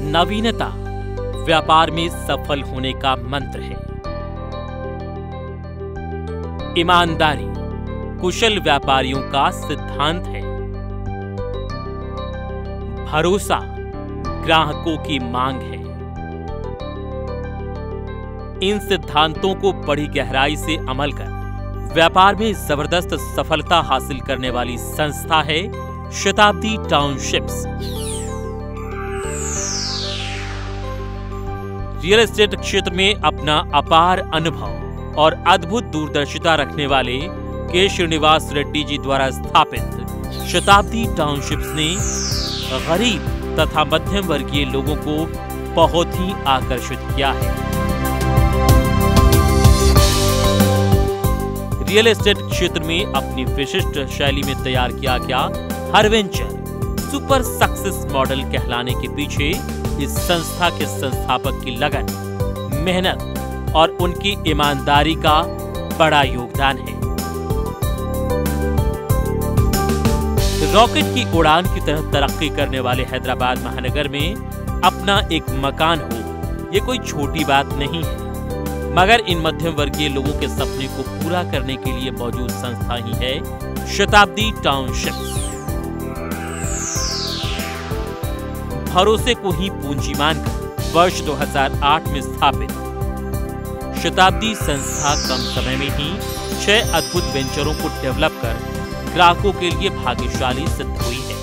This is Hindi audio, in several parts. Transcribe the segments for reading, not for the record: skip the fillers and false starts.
नवीनता व्यापार में सफल होने का मंत्र है। ईमानदारी कुशल व्यापारियों का सिद्धांत है। भरोसा ग्राहकों की मांग है। इन सिद्धांतों को बड़ी गहराई से अमल कर व्यापार में जबरदस्त सफलता हासिल करने वाली संस्था है शताब्दी टाउनशिप्स। रियल एस्टेट क्षेत्र में अपना अपार अनुभव और अद्भुत दूरदर्शिता रखने वाले के श्रीनिवास रेड्डी जी द्वारा स्थापित शताब्दी टाउनशिप्स ने गरीब तथा मध्यम वर्गीय लोगों को बहुत ही आकर्षित किया है। रियल एस्टेट क्षेत्र में अपनी विशिष्ट शैली में तैयार किया गया हर वेंचर सुपर सक्सेस मॉडल कहलाने के पीछे इस संस्था के संस्थापक की लगन, मेहनत और उनकी ईमानदारी का बड़ा योगदान है। रॉकेट की उड़ान की तरह तरक्की करने वाले हैदराबाद महानगर में अपना एक मकान हो, ये कोई छोटी बात नहीं है। मगर इन मध्यम वर्गीय लोगों के सपने को पूरा करने के लिए मौजूद संस्था ही है शताब्दी टाउनशिप्स। भरोसे को ही पूंजी मानकर वर्ष 2008 में स्थापित शताब्दी संस्था कम समय में ही 6 अद्भुत वेंचरों को डेवलप कर ग्राहकों के लिए भाग्यशाली सिद्ध हुई है।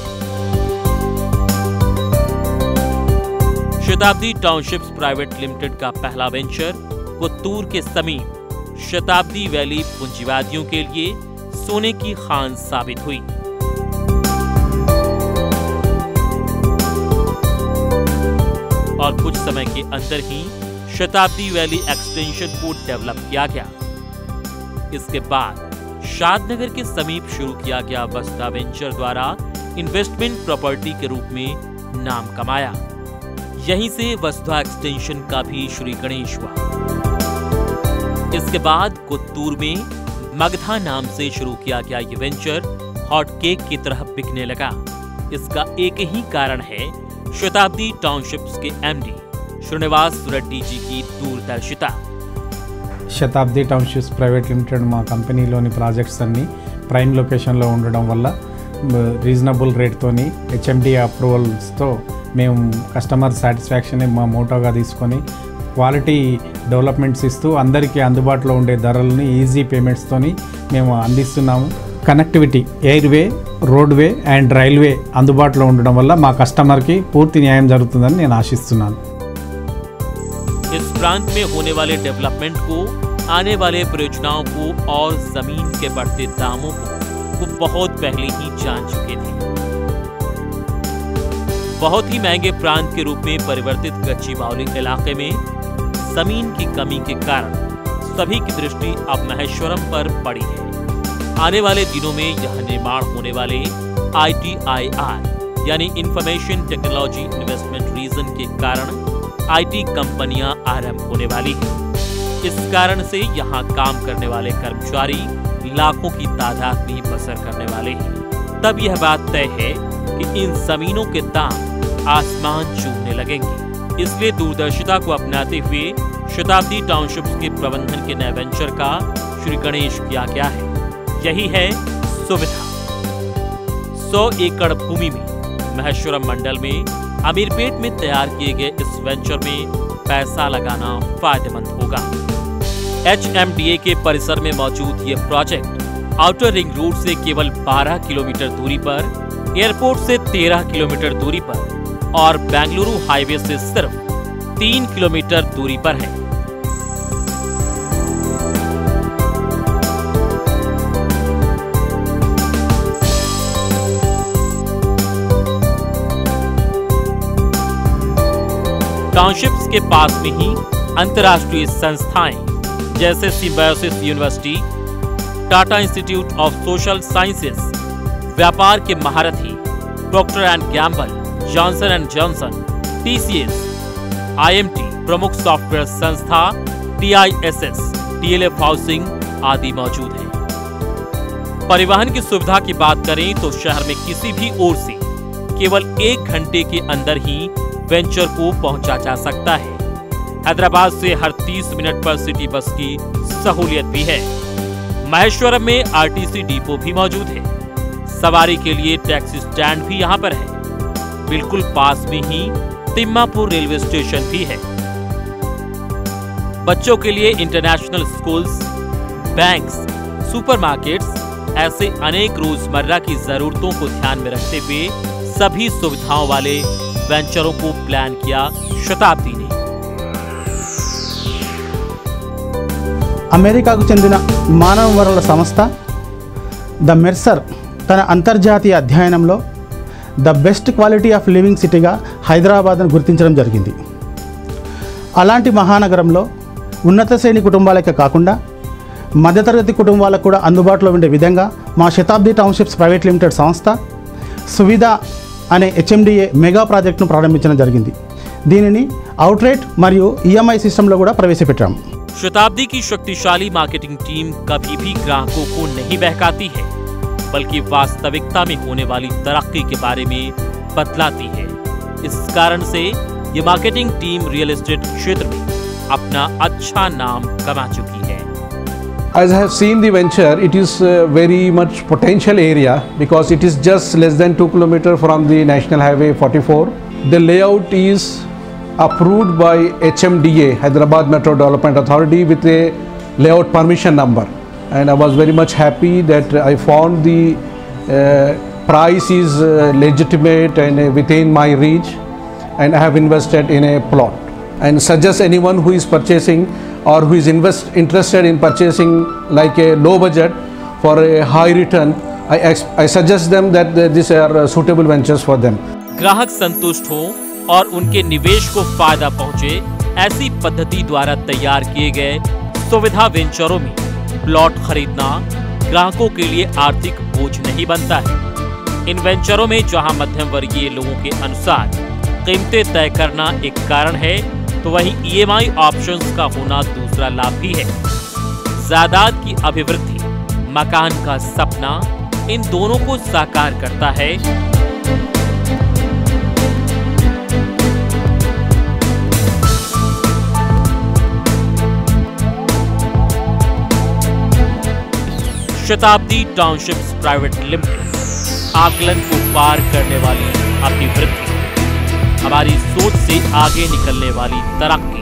शताब्दी टाउनशिप्स प्राइवेट लिमिटेड का पहला वेंचर कोत्तूर के समीप शताब्दी वैली पूंजीवादियों के लिए सोने की खान साबित हुई। और कुछ समय के अंदर ही शताब्दी वैली एक्सटेंशन को डेवलप किया गया। इसके बाद शादनगर के समीप शुरू किया गया वसुधा वेंचर द्वारा इन्वेस्टमेंट प्रॉपर्टी के रूप में नाम कमाया। यहीं से वसुधा एक्सटेंशन का भी श्री गणेश हुआ। इसके बाद कोत्तूर में मगधा नाम से शुरू किया गया ये वेंचर हॉट केक की तरह बिकने लगा। इसका एक ही कारण है शताब्दी टाउनशिप्स के एमडी श्रीनिवास रेड्डी जी की दूरदर्शिता। शताब्दी टाउनशिप्स ప్రైవేట్ లిమిటెడ్ మా కంపెనీలోని ప్రాజెక్ట్స్ అన్ని ప్రైమ్ లొకేషన్లో ఉండడం వల్ల రీజనబుల్ రేట్తోని హెచ్ఎండి అప్రూవల్స్తో మేము కస్టమర్ సాటిస్ఫాక్షన్ మా మోటోగా తీసుకొని క్వాలిటీ డెవలప్మెంట్స్ ఇస్తూ అందరికీ అందుబాటులో ఉండే ధరలని ఈజీ పేమెంట్స్తోని మేము అందిస్తున్నాము। Connectivity airway, roadway and railway అందుబాటులో ఉండడం వల్ల మా కస్టమర్కి పూర్తి న్యాయం జరుగుతుందని నేను ఆశిస్తున్నాను। इस प्रांत में होने वाले डेवलपमेंट को, आने वाले परियोजनाओं को और जमीन के बढ़ते दामों को बहुत पहले ही जान चुके थे। बहुत ही महंगे प्रांत के रूप में परिवर्तित गच्चीबावली इलाके में जमीन की कमी के कारण सभी की दृष्टि अब महेश्वरम पर पड़ी है। आने वाले दिनों में यह निर्माण होने वाले ITIR यानी इंफॉर्मेशन टेक्नोलॉजी इन्वेस्टमेंट रीजन के कारण IT कंपनियां आरंभ होने वाली हैं। इस कारण से यहां काम करने वाले कर्मचारी लाखों की तादाद में बसर करने वाले हैं। तब यह बात तय है कि इन जमीनों के दाम आसमान छूने लगेंगे। इसलिए दूरदर्शिता को अपनाते हुए शताब्दी टाउनशिप्स के प्रबंधन के नए वेंचर का श्री गणेश किया गया है। यही है सुविधा। 100 एकड़ भूमि में महेश्वरम मंडल में अमीरपेट में तैयार किए गए इस वेंचर में पैसा लगाना फायदेमंद होगा। HMDA के परिसर में मौजूद ये प्रोजेक्ट आउटर रिंग रोड से केवल 12 किलोमीटर दूरी पर, एयरपोर्ट से 13 किलोमीटर दूरी पर और बेंगलुरु हाईवे से सिर्फ 3 किलोमीटर दूरी पर है। टाउनशिप्स के पास में ही अंतर्राष्ट्रीय संस्थाएं जैसे Symbiosis university, Tata institute of social sciences, व्यापार के महारथी Procter and Gamble, Johnson and Johnson, TCS, IMT, प्रमुख सॉफ्टवेयर संस्था TISS, DLF हाउसिंग आदि मौजूद हैं। परिवहन की सुविधा की बात करें तो शहर में किसी भी ओर से केवल 1 घंटे के अंदर ही वेंचर को पहुंचा जा सकता है। हैदराबाद से हर 30 मिनट पर सिटी बस की सहूलियत भी है। महेश्वरम में आरटीसी डिपो भी मौजूद है। सवारी के लिए टैक्सी स्टैंड भी यहाँ पर है। बिल्कुल पास में ही तिम्मापुर रेलवे स्टेशन भी है। बच्चों के लिए इंटरनेशनल स्कूल्स, बैंक्स, सुपरमार्केट्स, ऐसे अनेक रोजमर्रा की जरूरतों को ध्यान में रखते हुए सभी सुविधाओं वाले वेंचरों को प्लान किया शताब्दी ने। అమెరికాకు చెందిన మానవ వనరుల సంస్థ ద మెర్సర్ తన అంతర్జాతీయ అధ్యయనంలో the best quality of living సిటీగా హైదరాబాద్ను గుర్తించడం జరిగింది. అలాంటి మహానగరంలో ఉన్నత శ్రేణి కుటుంబాలకే కాకుండా మధ్యతరగతి కుటుంబాలకు కూడా అందుబాటులో ఉండే విధంగా మా శతాబ్ది టౌన్షిప్స్ ప్రైవేట్ లిమిటెడ్ సంస్థ సువిధ అనే హెచ్ఎండిఏ మెగా ప్రాజెక్టును ప్రారంభించడం జరిగింది. దీనిని అవుట్రేట్ మరియు ఈఎంఐ సిస్టంలో కూడా ప్రవేశపెట్టాము. शताब्दी की शक्तिशाली मार्केटिंग टीम कभी भी ग्राहकों को नहीं बहकाती है, बल्कि वास्तविकता में होने वाली तरक्की के बारे में बतलाती है। इस कारण से ये मार्केटिंग टीम रियल एस्टेट क्षेत्र में अपना अच्छा नाम कमा चुकी है। As I have seen the venture, it is very much potential area because it is just less than 2 km from the National Highway 44. The layout is approved by HMDA, Hyderabad Metro Development Authority, with a layout permission number, and I was very much happy that I found the price is legitimate and within my reach, and I have invested in a plot, and suggest anyone who is purchasing or who is interested in purchasing like a low budget for a high return, I suggest them that these are suitable ventures for them. ग्राहक संतुष्ट हो और उनके निवेश को फायदा पहुंचे, ऐसी पद्धति द्वारा तैयार किए गए सुविधा वेंचरों में प्लॉट खरीदना ग्राहकों के लिए आर्थिक बोझ नहीं बनता है। इन वेंचरों में जहां मध्यम वर्गीय लोगों के अनुसार कीमतें तय करना एक कारण है, तो वहीं ईएमआई ऑप्शंस का होना दूसरा लाभ भी है। जायदाद की अभिवृद्धि, मकान का सपना, इन दोनों को साकार करता है। शताब्दी टाउनशिप्स प्राइवेट लिमिटेड आकलन को पार करने वाली अभिवृद्धि, हमारी सोच से आगे निकलने वाली तरक्की।